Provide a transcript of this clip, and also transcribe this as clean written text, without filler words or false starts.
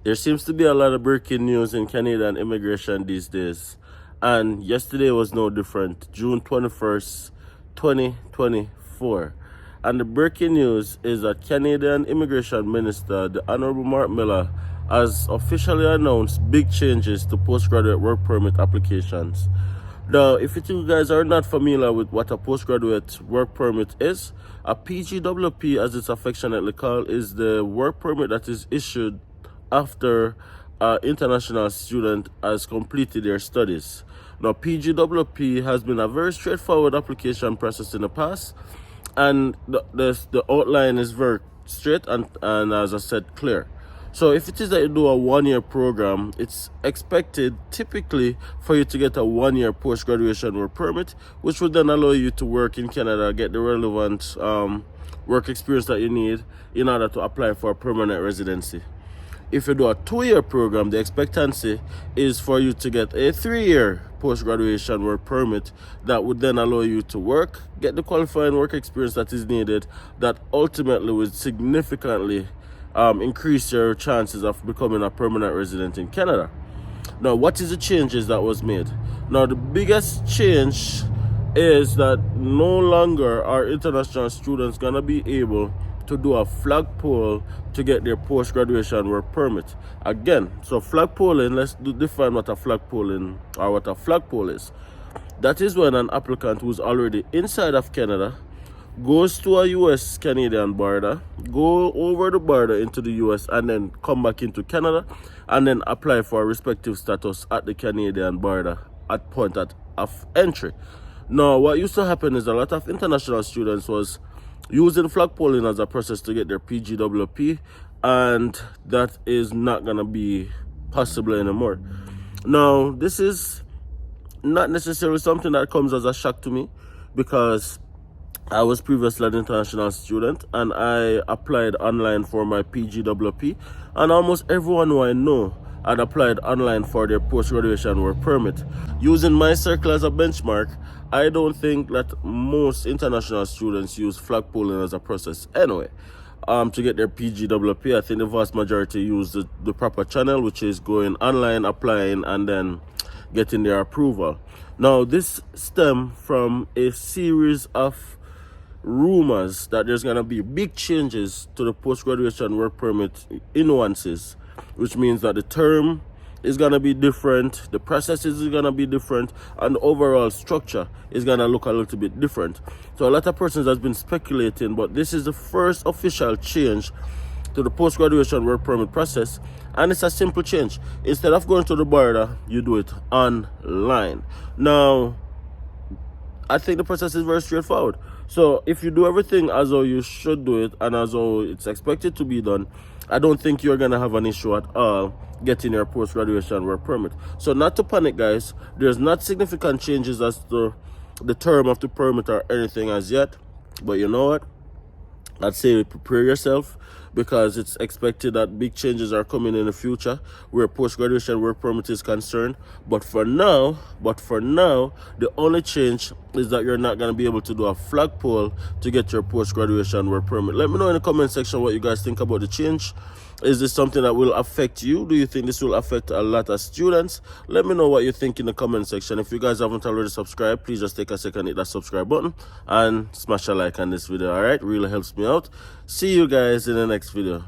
There seems to be a lot of breaking news in Canadian immigration these days, and yesterday was no different. June 21st, 2024. And the breaking news is that Canadian Immigration Minister, the Honorable Mark Miller, has officially announced big changes to postgraduate work permit applications. Now, if you guys are not familiar with what a postgraduate work permit is, a PGWP, as it's affectionately called, is the work permit that is issued after an international student has completed their studies. Now, PGWP has been a very straightforward application process in the past, and the outline is very straight and as I said, clear. So if it is that you do a one-year program, it's expected typically for you to get a one-year post-graduation work permit, which would then allow you to work in Canada, get the relevant work experience that you need in order to apply for a permanent residency. If you do a two-year program, the expectancy is for you to get a three-year post-graduation work permit that would then allow you to work, get the qualifying work experience that is needed, that ultimately would significantly increase your chances of becoming a permanent resident in Canada. Now, what is the changes that was made? Now, the biggest change is that no longer are international students gonna be able to do a flagpole to get their post-graduation work permit. Again, so flagpoling, let's define what a flagpoling or what a flagpole is. That is when an applicant who's already inside of Canada goes to a US-Canadian border, go over the border into the US, and then come back into Canada, and then apply for a respective status at the Canadian border at point of entry. Now, what used to happen is a lot of international students was using flagpoling as a process to get their PGWP, and that is not going to be possible anymore. Now, this is not necessarily something that comes as a shock to me, because I was previously an international student and I applied online for my PGWP, and almost everyone who I know had applied online for their post-graduation work permit. Using my circle as a benchmark, I don't think that most international students use flagpoling as a process anyway. To get their PGWP, I think the vast majority use the proper channel, which is going online, applying, and then getting their approval. Now, this stems from a series of rumors that there's going to be big changes to the post-graduation work permit nuances, which means that the term is going to be different, the processes is going to be different, and the overall structure is going to look a little bit different. So a lot of persons has been speculating, but this is the first official change to the post-graduation work permit process, and it's a simple change. Instead of going to the border, you do it online. Now, I think the process is very straightforward. So if you do everything as though you should do it and as though it's expected to be done, I don't think you're gonna have an issue at all getting your post-graduation work permit. So not to panic, guys. There's not significant changes as to the term of the permit or anything as yet, but you know what, I'd say prepare yourself, because it's expected that big changes are coming in the future where post-graduation work permit is concerned. But for now, the only change is that you're not going to be able to do a flagpole to get your post-graduation work permit. Let me know in the comment section what you guys think about the change. Is this something that will affect you? Do you think this will affect a lot of students? Let me know what you think in the comment section. If you guys haven't already subscribed, please just take a second, hit that subscribe button and smash a like on this video. All right, really helps me out. See you guys in the next video.